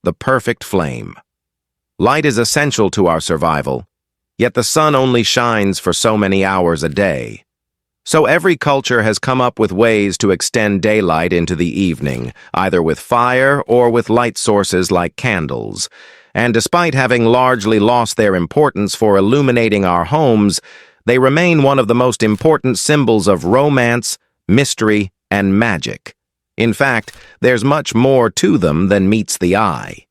the perfect flame. Light is essential to our survival, yet the sun only shines for so many hours a day. So every culture has come up with ways to extend daylight into the evening, either with fire or with light sources like candles. And despite having largely lost their importance for illuminating our homes, they remain one of the most important symbols of romance, mystery, and magic. In fact, there's much more to them than meets the eye.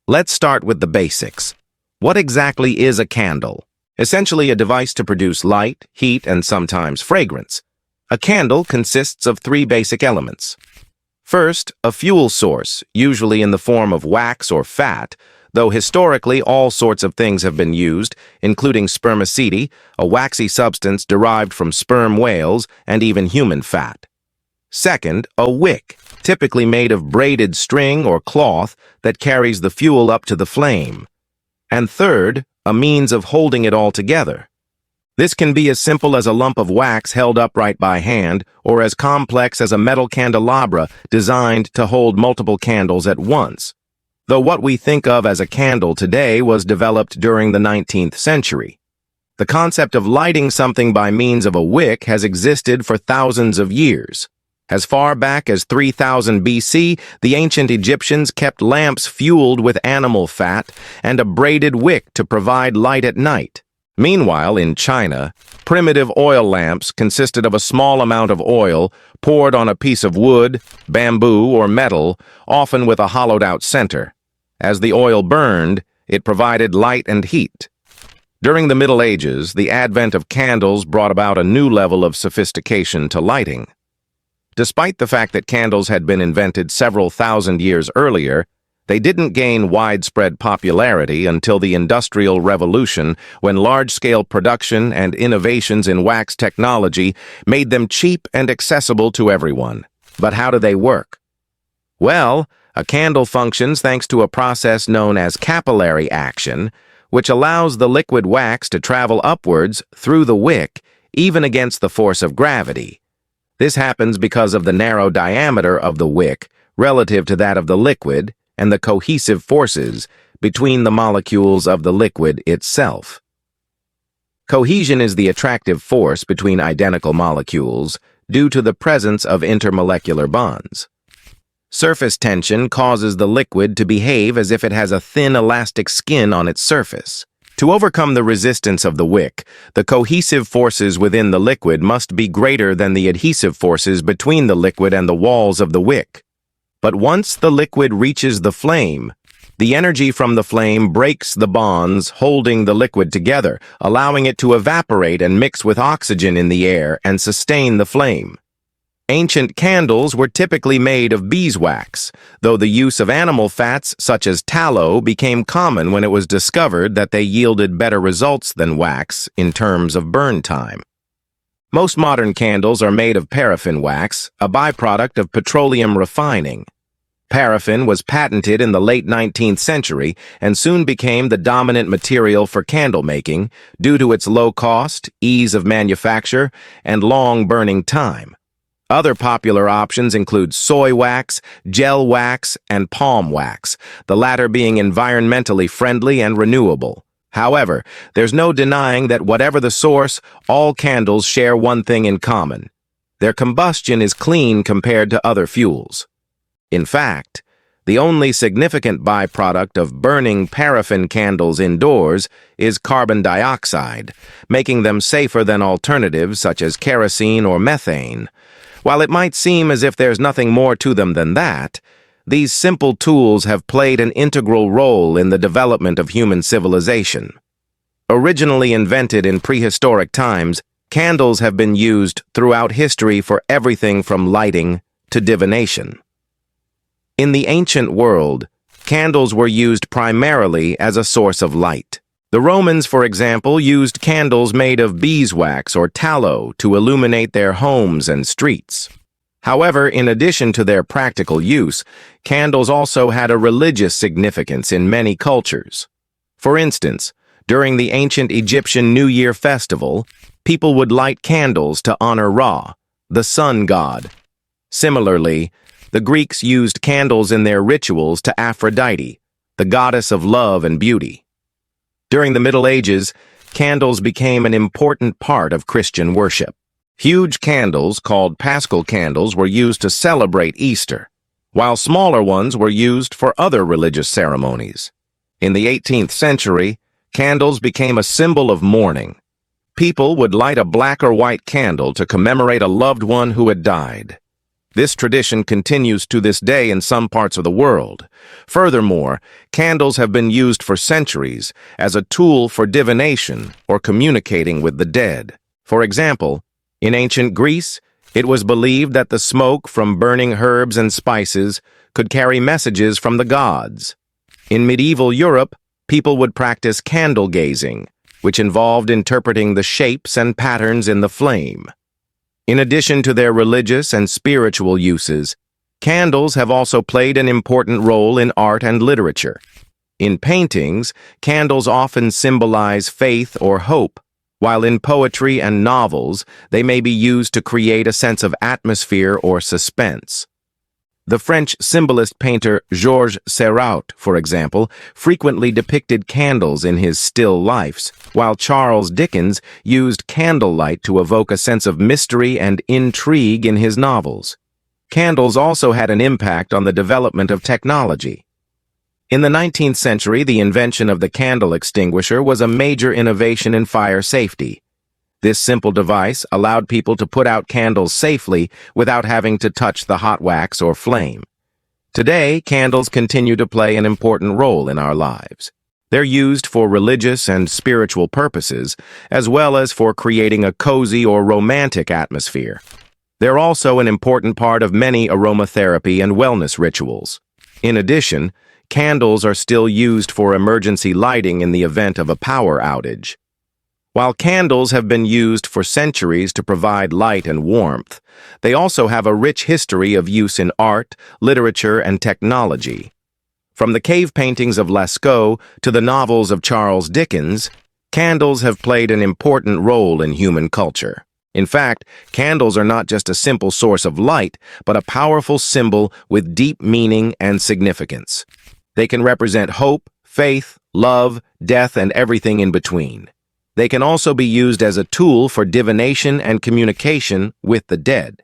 Let's start with the basics. What exactly is a candle? Essentially a device to produce light, heat, and sometimes fragrance. A candle consists of three basic elements. First, a fuel source, usually in the form of wax or fat, though historically all sorts of things have been used, including spermaceti, a waxy substance derived from sperm whales, and even human fat. Second, a wick, typically made of braided string or cloth that carries the fuel up to the flame. And third, a means of holding it all together. This can be as simple as a lump of wax held upright by hand, or as complex as a metal candelabra designed to hold multiple candles at once. Though what we think of as a candle today was developed during the 19th century. The concept of lighting something by means of a wick has existed for thousands of years. As far back as 3000 BC, the ancient Egyptians kept lamps fueled with animal fat and a braided wick to provide light at night. Meanwhile, in China, primitive oil lamps consisted of a small amount of oil poured on a piece of wood, bamboo, or metal, often with a hollowed-out center. As the oil burned, it provided light and heat. During the Middle Ages, the advent of candles brought about a new level of sophistication to lighting. Despite the fact that candles had been invented several thousand years earlier, they didn't gain widespread popularity until the Industrial Revolution, when large-scale production and innovations in wax technology made them cheap and accessible to everyone. But how do they work? Well, a candle functions thanks to a process known as capillary action, which allows the liquid wax to travel upwards through the wick, even against the force of gravity. This happens because of the narrow diameter of the wick relative to that of the liquid and the cohesive forces between the molecules of the liquid itself. Cohesion is the attractive force between identical molecules due to the presence of intermolecular bonds. Surface tension causes the liquid to behave as if it has a thin elastic skin on its surface. To overcome the resistance of the wick, the cohesive forces within the liquid must be greater than the adhesive forces between the liquid and the walls of the wick. But once the liquid reaches the flame, the energy from the flame breaks the bonds holding the liquid together, allowing it to evaporate and mix with oxygen in the air and sustain the flame. Ancient candles were typically made of beeswax, though the use of animal fats such as tallow became common when it was discovered that they yielded better results than wax in terms of burn time. Most modern candles are made of paraffin wax, a byproduct of petroleum refining. Paraffin was patented in the late 19th century and soon became the dominant material for candle making due to its low cost, ease of manufacture, and long burning time. Other popular options include soy wax, gel wax, and palm wax, the latter being environmentally friendly and renewable. However, there's no denying that whatever the source, all candles share one thing in common. Their combustion is clean compared to other fuels. In fact, the only significant byproduct of burning paraffin candles indoors is carbon dioxide, making them safer than alternatives such as kerosene or methane. While it might seem as if there's nothing more to them than that, these simple tools have played an integral role in the development of human civilization. Originally invented in prehistoric times, candles have been used throughout history for everything from lighting to divination. In the ancient world, candles were used primarily as a source of light. The Romans, for example, used candles made of beeswax or tallow to illuminate their homes and streets. However, in addition to their practical use, candles also had a religious significance in many cultures. For instance, during the ancient Egyptian New Year festival, people would light candles to honor Ra, the sun god. Similarly, The Greeks used candles in their rituals to Aphrodite, the goddess of love and beauty. During the Middle Ages, candles became an important part of Christian worship. Huge candles, called Paschal candles, were used to celebrate Easter, while smaller ones were used for other religious ceremonies. In the 18th century, candles became a symbol of mourning. People would light a black or white candle to commemorate a loved one who had died. This tradition continues to this day in some parts of the world. Furthermore, candles have been used for centuries as a tool for divination or communicating with the dead. For example, in ancient Greece, it was believed that the smoke from burning herbs and spices could carry messages from the gods. In medieval Europe, people would practice candle gazing, which involved interpreting the shapes and patterns in the flame. In addition to their religious and spiritual uses, candles have also played an important role in art and literature. In paintings, candles often symbolize faith or hope, while in poetry and novels, they may be used to create a sense of atmosphere or suspense. The French symbolist painter Georges Seurat, for example, frequently depicted candles in his still lifes, while Charles Dickens used candlelight to evoke a sense of mystery and intrigue in his novels. Candles also had an impact on the development of technology. In the 19th century, the invention of the candle extinguisher was a major innovation in fire safety. This simple device allowed people to put out candles safely without having to touch the hot wax or flame. Today, candles continue to play an important role in our lives. They're used for religious and spiritual purposes, as well as for creating a cozy or romantic atmosphere. They're also an important part of many aromatherapy and wellness rituals. In addition, candles are still used for emergency lighting in the event of a power outage. While candles have been used for centuries to provide light and warmth, they also have a rich history of use in art, literature, and technology. From the cave paintings of Lascaux to the novels of Charles Dickens, candles have played an important role in human culture. In fact, candles are not just a simple source of light, but a powerful symbol with deep meaning and significance. They can represent hope, faith, love, death, and everything in between. They can also be used as a tool for divination and communication with the dead.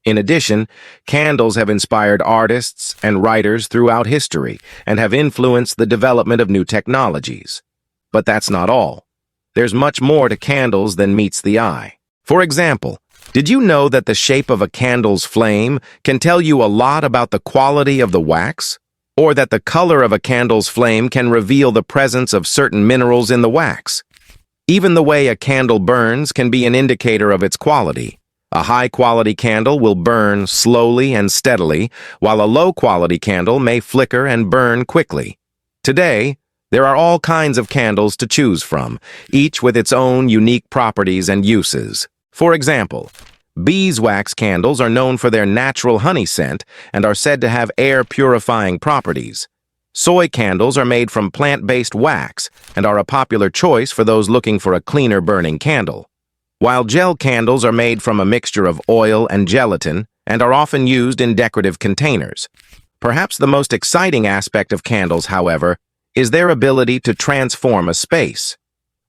In addition, candles have inspired artists and writers throughout history and have influenced the development of new technologies. But that's not all. There's much more to candles than meets the eye. For example, did you know that the shape of a candle's flame can tell you a lot about the quality of the wax? Or that the color of a candle's flame can reveal the presence of certain minerals in the wax? Even the way a candle burns can be an indicator of its quality. A high-quality candle will burn slowly and steadily, while a low-quality candle may flicker and burn quickly. Today, there are all kinds of candles to choose from, each with its own unique properties and uses. For example, beeswax candles are known for their natural honey scent and are said to have air-purifying properties. Soy candles are made from plant-based wax and are a popular choice for those looking for a cleaner burning candle. While gel candles are made from a mixture of oil and gelatin and are often used in decorative containers. Perhaps the most exciting aspect of candles, however, is their ability to transform a space.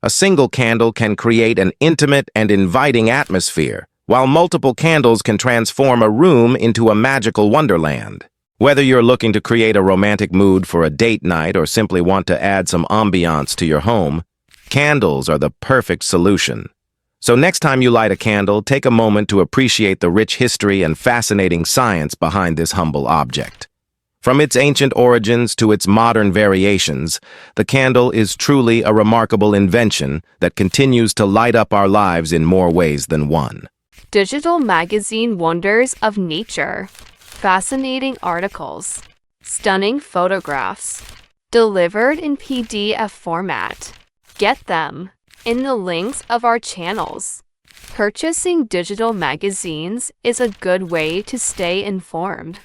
A single candle can create an intimate and inviting atmosphere, while multiple candles can transform a room into a magical wonderland. Whether you're looking to create a romantic mood for a date night or simply want to add some ambiance to your home, candles are the perfect solution. So next time you light a candle, take a moment to appreciate the rich history and fascinating science behind this humble object. From its ancient origins to its modern variations, the candle is truly a remarkable invention that continues to light up our lives in more ways than one. Digital magazine wonders of nature. Fascinating articles. Stunning photographs. Delivered in PDF format. Get them in the links of our channels. Purchasing digital magazines is a good way to stay informed.